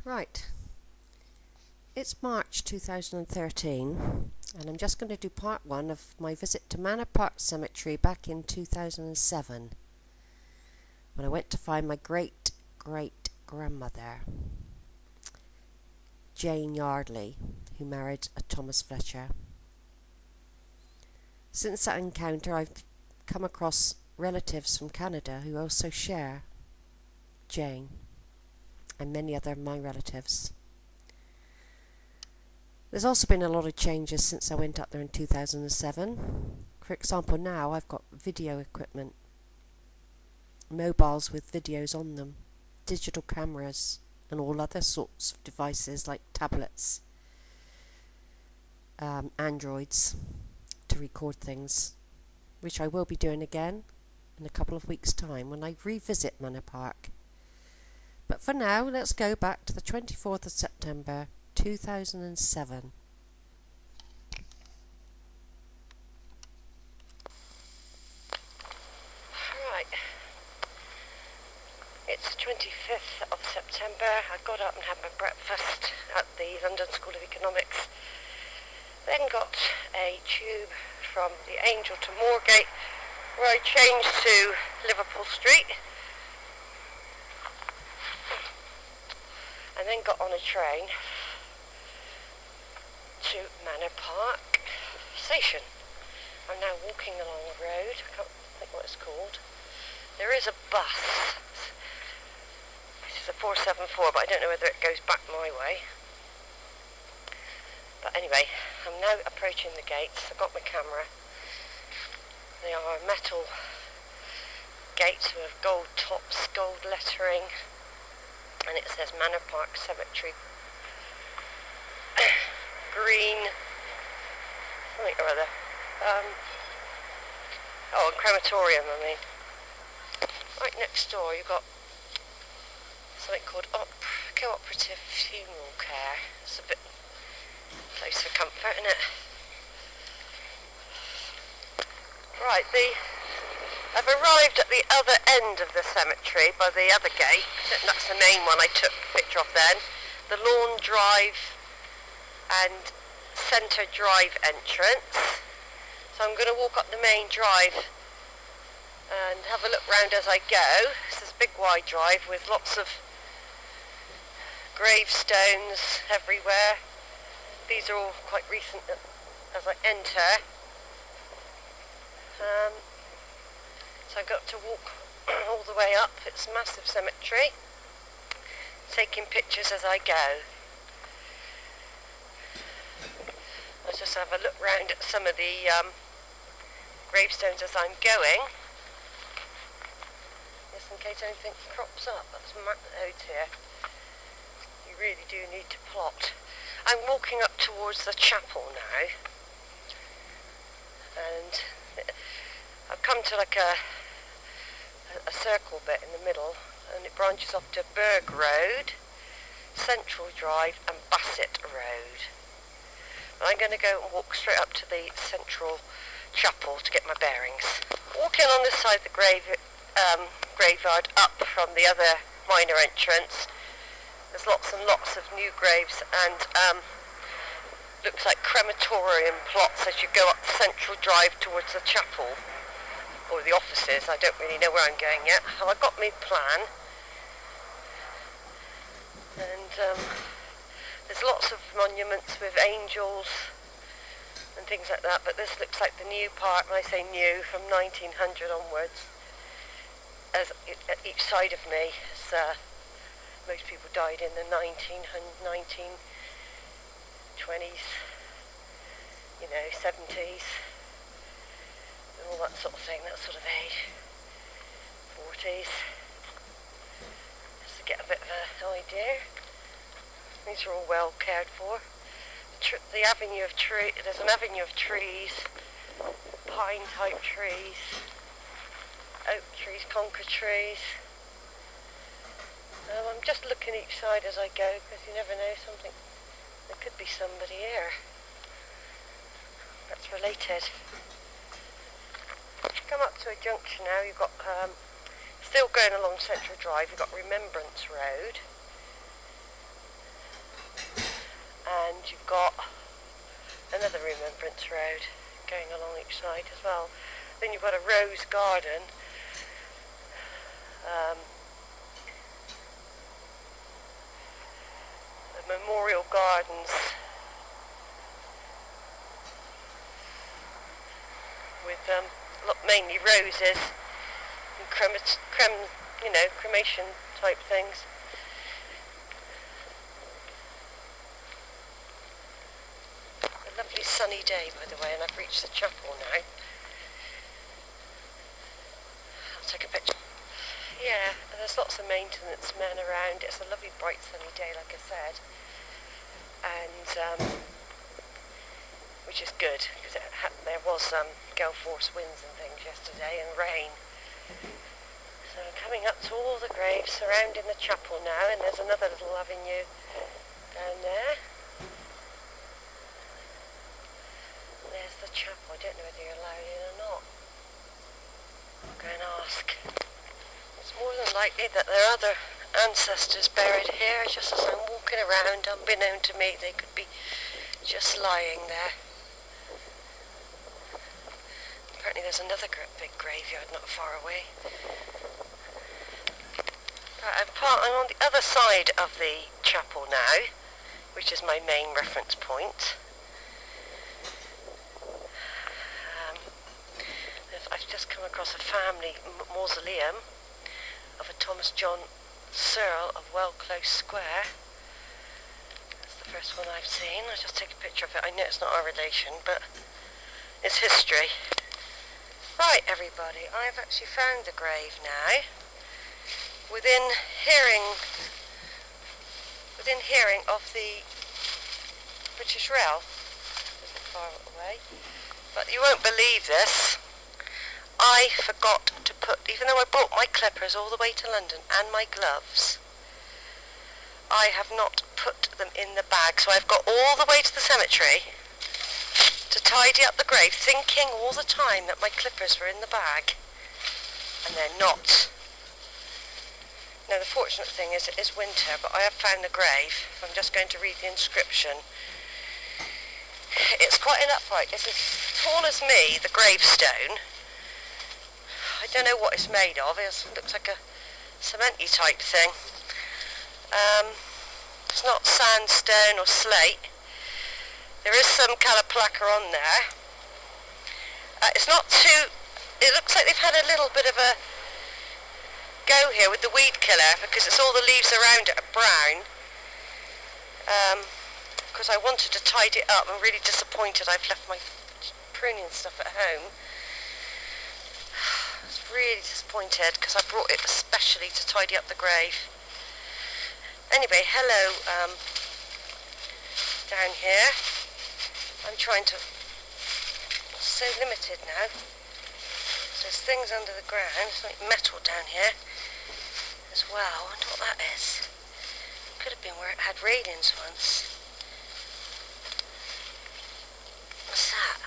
Right, it's March 2013 and I'm just going to do part one of my visit to Manor Park Cemetery back in 2007 when I went to find my great-great-grandmother, Jane Yardley, who married a Thomas Fletcher. Since that encounter I've come across relatives from Canada who also share Jane and many other of my relatives. There's also been a lot of changes since I went up there in 2007. For example, now I've got video equipment, mobiles with videos on them, digital cameras and all other sorts of devices like tablets, Androids to record things, which I will be doing again in a couple of weeks' time when I revisit Manor Park. But for now, let's go back to the 24th of September 2007. Right, it's the 25th of September. I got up and had my breakfast at the London School of Economics, then got a tube from the Angel to Moorgate, where I changed to Liverpool Street, and then got on a train to Manor Park Station. I'm now walking along the road. I can't think what it's called. There is a bus. This is a 474, but I don't know whether it goes back my way. But anyway, I'm now approaching the gates. I've got my camera. They are metal gates with gold tops, gold lettering, and it says Manor Park Cemetery. Green something or other. And crematorium, I mean. Right next door you've got something called cooperative funeral care. It's a bit close for comfort, isn't it? Right, I've arrived at the other end of the cemetery by the other gate. That's the main one I took a picture of then. The lawn drive and centre drive entrance. So I'm going to walk up the main drive and have a look round as I go. It's this big wide drive with lots of gravestones everywhere. These are all quite recent as I enter. So I've got to walk all the way up. It's a massive cemetery. Taking pictures as I go. I'll just have a look round at some of the gravestones as I'm going. Just in case anything crops up. That's out here. You really do need to plot. I'm walking up towards the chapel now. And I've come to like a circle bit in the middle, and it branches off to Berg Road, Central Drive and Bassett Road. And I'm going to go and walk straight up to the central chapel to get my bearings. Walking on this side of the graveyard up from the other minor entrance, there's lots and lots of new graves and looks like crematorium plots as you go up the central drive towards the chapel or the offices. I don't really know where I'm going yet. Well, I've got my plan, and there's lots of monuments with angels and things like that, but this looks like the new part. When I say new, from 1900 onwards, as at each side of me, most people died in the 1920s, 70s, and all that sort of thing, that sort of age, 40s, just to get a bit of an idea. These are all well cared for. The avenue of there's an avenue of trees, pine type trees, oak trees, conker trees. I'm just looking each side as I go, because you never know, there could be somebody here that's related. Come up to a junction now. You've got still going along Central Drive. You've got Remembrance Road, got another remembrance road going along each side as well. Then you've got a rose garden. The memorial gardens with mainly roses and cremation type things. A lovely sunny day, by the way, and I've reached the chapel now. I'll take a picture. Yeah, there's lots of maintenance men around. It's a lovely bright sunny day, like I said, and which is good, because there was gale force winds and things yesterday and rain. So I'm coming up to all the graves surrounding the chapel now, and there's another little avenue down there. There's the chapel. I don't know whether you're allowed in or not. I'll go and ask. It's more than likely that there are other ancestors buried here. Just as I'm walking around, unbeknown to me, they could be just lying there. Apparently there's another big graveyard not far away. Right, I'm on the other side of the chapel now, which is my main reference point. I've just come across a family mausoleum of a Thomas John Searle of Close Square. That's the first one I've seen. I'll just take a picture of it. I know it's not our relation, but it's history. Right, everybody, I've actually found the grave now. Within hearing of the British Rail. It's a bit far away. But you won't believe this. I forgot to put, even though I brought my clippers all the way to London and my gloves, I have not put them in the bag. So I've got all the way to the cemetery to tidy up the grave, thinking all the time that my clippers were in the bag, and they're not. Now the fortunate thing is it is winter, but I have found the grave. I'm just going to read the inscription. It's quite an upright. It's as tall as me, the gravestone. I don't know what it's made of. It looks like a cementy type thing. It's not sandstone or slate. There is some colour placca on there. It's not too... It looks like they've had a little bit of a go here with the weed killer, because it's all the leaves around it are brown. Because I wanted to tidy it up. I'm really disappointed I've left my pruning stuff at home. I was really disappointed because I brought it especially to tidy up the grave. Anyway, hello down here. I'm trying to... It's so limited now. So there's things under the ground. There's like metal down here as well. I wonder what that is. Could have been where it had railings once. What's that?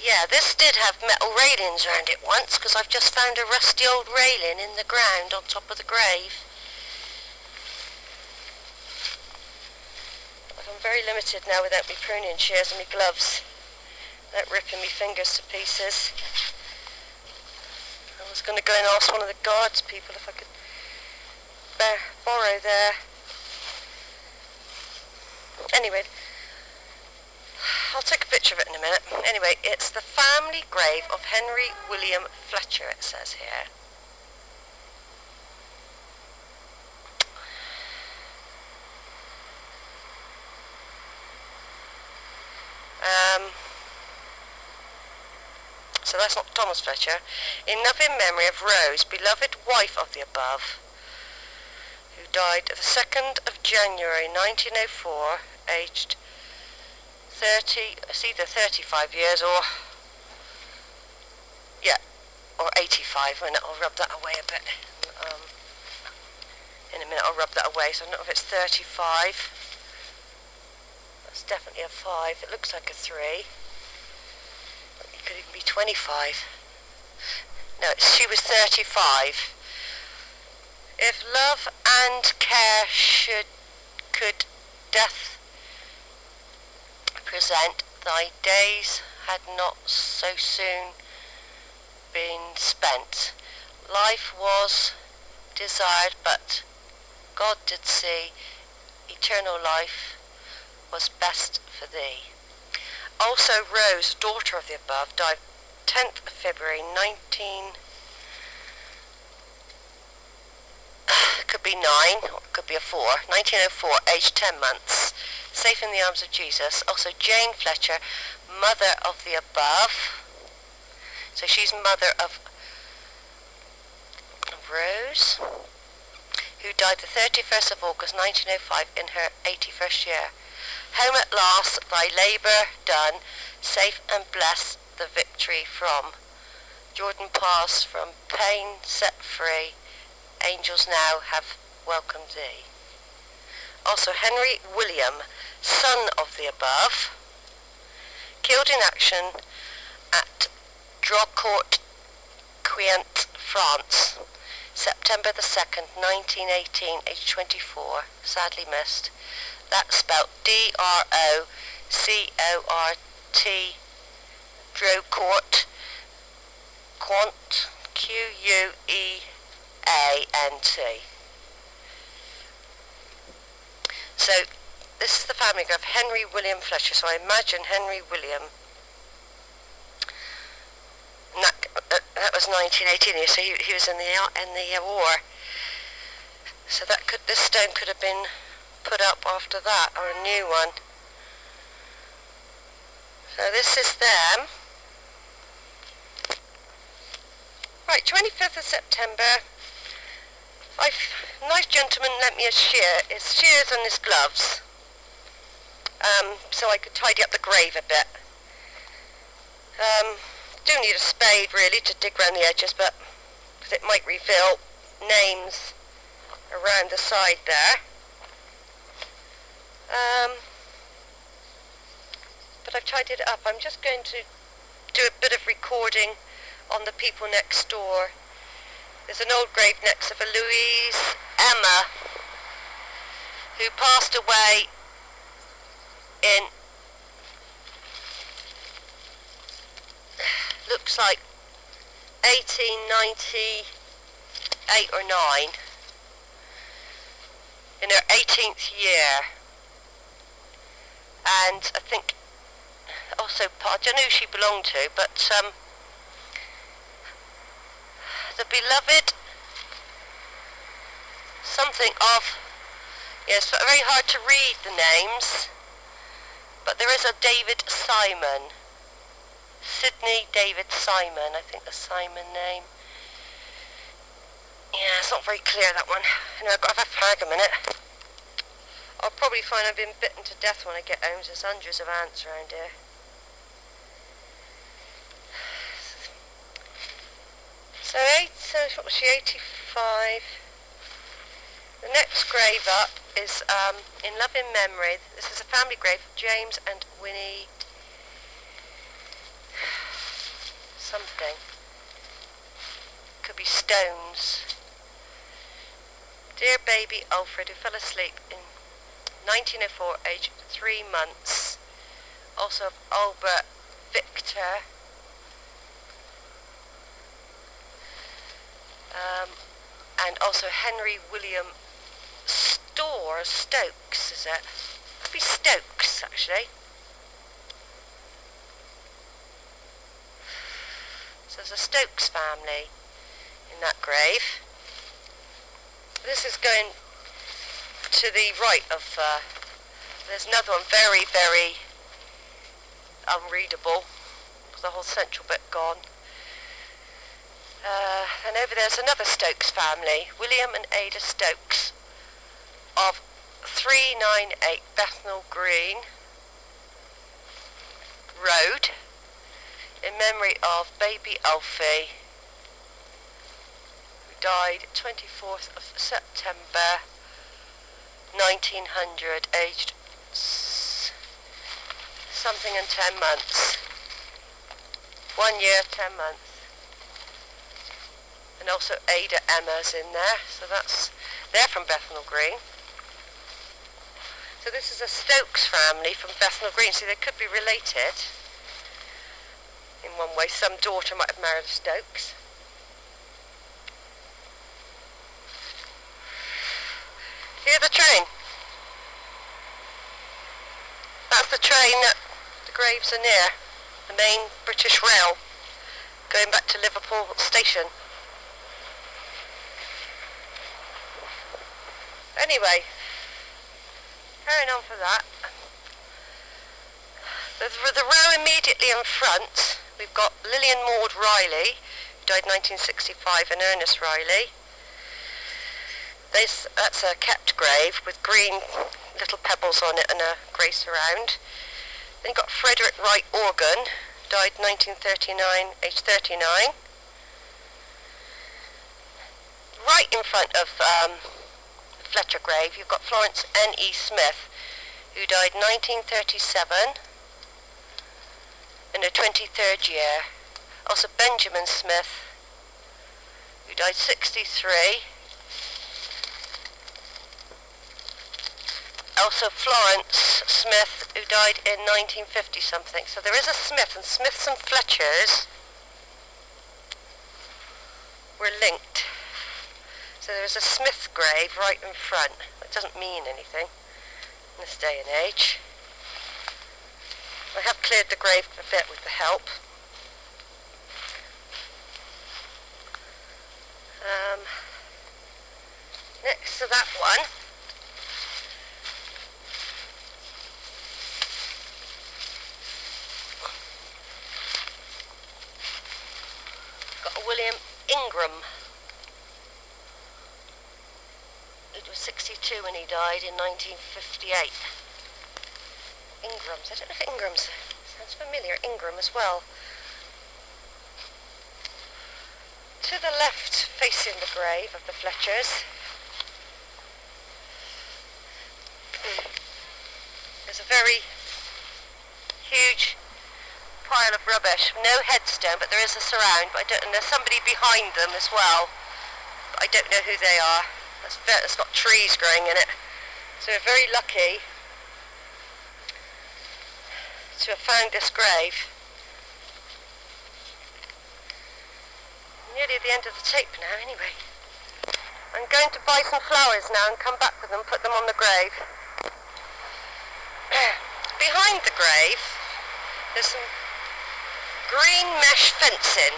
Yeah, this did have metal railings around it once, because I've just found a rusty old railing in the ground on top of the grave. But I'm very limited now without me pruning shears and my gloves, without ripping my fingers to pieces. I was going to go and ask one of the guards people if I could borrow their... Anyway, I'll take a picture of it in a minute. Anyway, it's the family grave of Henry William Fletcher, it says here. So that's not Thomas Fletcher. In loving memory of Rose, beloved wife of the above, who died the 2nd of January 1904, aged 30, it's either 35 years or 85. A minute, I'll rub that away a bit. In a minute I'll rub that away, so I don't know if it's 35. That's definitely a 5. It looks like a 3. It could even be 25. No, she was 35. If love and care could death present thy days had not so soon been spent. Life was desired, but God did see eternal life was best for thee. Also Rose, daughter of the above, died 10th of February 19... could be 9, or it could be a 4, 1904, aged 10 months, safe in the arms of Jesus. Also Jane Fletcher, mother of the above. So she's mother of Rose, who died the 31st of August 1905 in her 81st year. Home at last, thy labour done, safe and blessed the victory from. Jordan passed from pain set free, angels now have welcomed thee. Also Henry William, son of the above, killed in action at Drocourt, Quient, France, September the 2nd, 1918, aged 24, sadly missed. That's spelt Drocourt, Drocourt, Quant, Queant. So this is the family of Henry William Fletcher. So I imagine Henry William. That was 1918. So he was in the war. So this stone could have been put up after that, or a new one. So this is them. Right, 25th of September. A nice gentleman lent me his shears and his gloves, so I could tidy up the grave a bit. Do need a spade really to dig around the edges, but because it might reveal names around the side there. But I've tidied it up. I'm just going to do a bit of recording on the people next door. There's an old grave next of a Louise Emma, who passed away in, looks like 1898 or 9, in her 18th year. And I think also, I don't know who she belonged to, but the beloved something of, yes, very hard to read the names, but there is a David Simon, Sidney David Simon, I think the Simon name. Yeah, it's not very clear, that one. Anyway, I've got to have a fag a minute. I'll probably find I've been bitten to death when I get home. There's hundreds of ants around here. So what was she, 85? The next grave up is in loving memory. This is a family grave of James and Winnie something. Could be Stones. Dear baby Alfred, who fell asleep in 1904, aged 3 months. Also of Albert Victor. And also Henry William Stokes, is it? Could be Stokes, actually. So there's a Stokes family in that grave. This is going to the right of, there's another one very, very unreadable. The whole central bit gone. And over there's another Stokes family, William and Ada Stokes of 398 Bethnal Green Road, in memory of baby Alfie, who died 24th of September 1900, aged something and 10 months. 1 year, 10 months. And also Ada Emma's in there, so they're from Bethnal Green. So this is a Stokes family from Bethnal Green, so they could be related in one way. Some daughter might have married Stokes. Hear the train? That's the train that the graves are near, the main British Rail, going back to Liverpool Station. Anyway, carrying on for that. The row immediately in front, we've got Lillian Maud Riley, who died in 1965, and Ernest Riley. That's a kept grave with green little pebbles on it and a grey surround. Then you've got Frederick Wright Organ, died 1939, aged 39. Right in front of the Fletcher grave, you've got Florence N.E. Smith, who died 1937, in her 23rd year. Also Benjamin Smith, who died 63. Also Florence Smith, who died in 1950 something. So there is a Smith, and Smiths and Fletchers were linked. So there is a Smith grave right in front. It doesn't mean anything in this day and age. I have cleared the grave a bit with the help. Next to that one, got a William Ingram. He was 62 when he died in 1958. Ingrams. I don't know if Ingrams sounds familiar. Ingram as well. To the left, facing the grave of the Fletchers, there's a very huge pile of rubbish. No headstone, but there is a surround. But I don't. And there's somebody behind them as well. But I don't know who they are. It's got trees growing in it. So we're very lucky to have found this grave. Nearly at the end of the tape now anyway. I'm going to buy some flowers now and come back with them, put them on the grave. Behind the grave there's some green mesh fencing,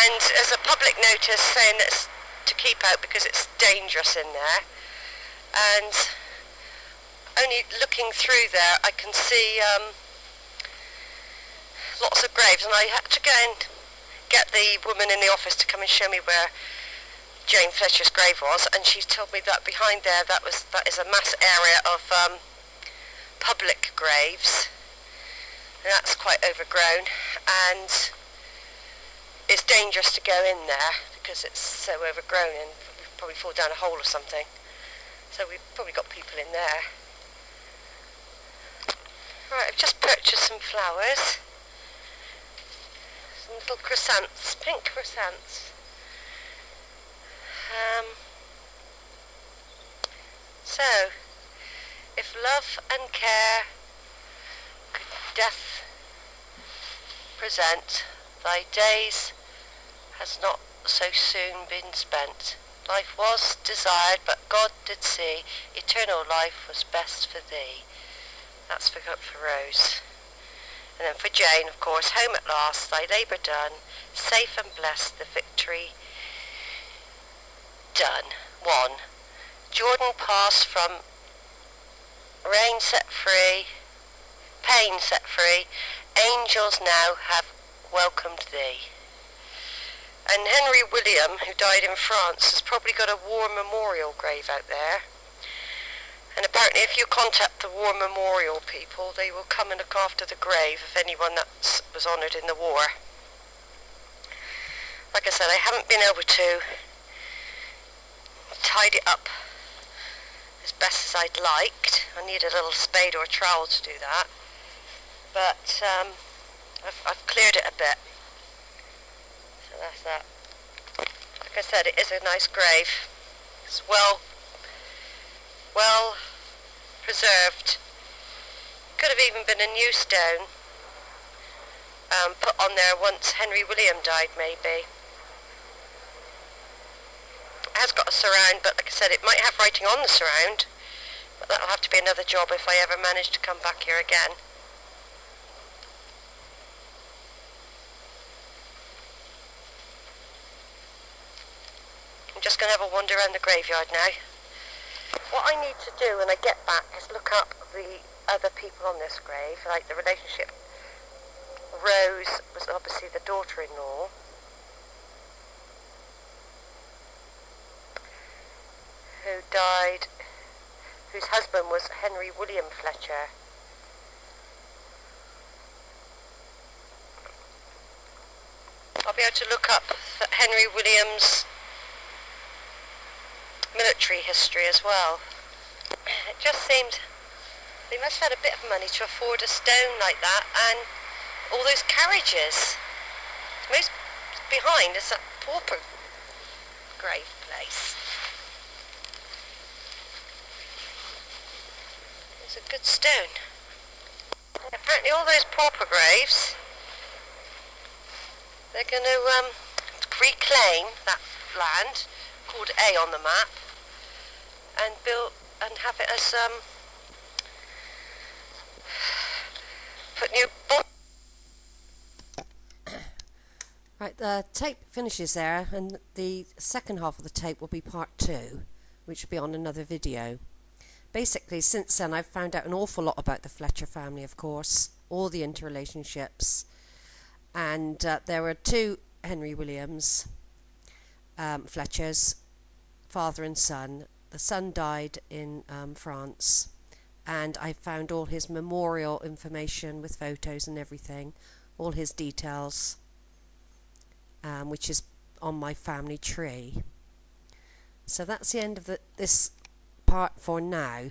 and there's a public notice saying that it's to keep out because it's dangerous in there. And only looking through there I can see lots of graves, and I had to go and get the woman in the office to come and show me where Jane Fletcher's grave was, and she told me that behind there that is a mass area of public graves, and that's quite overgrown, and it's dangerous to go in there because it's so overgrown and we'd probably fall down a hole or something. So we've probably got people in there. Right, I've just purchased some flowers. Some little chrysanths, pink chrysanths. So, if love and care could death present, thy days has not so soon been spent. Life was desired, but God did see, eternal life was best for thee. That's for Rose. And then for Jane, of course, home at last, thy labour done, safe and blessed, the victory done. 1. Jordan passed from rain set free, pain set free, angels now have welcomed thee. And Henry William, who died in France, has probably got a war memorial grave out there. And apparently if you contact the war memorial people, they will come and look after the grave of anyone that was honoured in the war. Like I said, I haven't been able to tidy it up as best as I'd liked. I need a little spade or a trowel to do that. But I've cleared it a bit. So that's that. Like I said, it is a nice grave. It's well preserved. Could have even been a new stone put on there once Henry William died, maybe. It has got a surround, but like I said, it might have writing on the surround, but that'll have to be another job if I ever manage to come back here again. I'm just going to have a wander around the graveyard now. What I need to do when I get back is look up the other people on this grave, like the relationship. Rose was obviously the daughter-in-law. Who died, whose husband was Henry William Fletcher. I'll be able to look up Henry William's military history as well. It just seemed they must have had a bit of money to afford a stone like that, and all those carriages. Most behind is that pauper grave place. It's a good stone. Apparently all those pauper graves, they're going to reclaim that land, called A on the map, and build and have it as put new. Right, the tape finishes there, and the second half of the tape will be part 2, which will be on another video. Basically, since then, I've found out an awful lot about the Fletcher family, of course, all the interrelationships, and there were 2 Henry Williams, Fletchers, father and son. The son died in France, and I found all his memorial information with photos and everything, all his details, which is on my family tree. So that's the end of this part for now.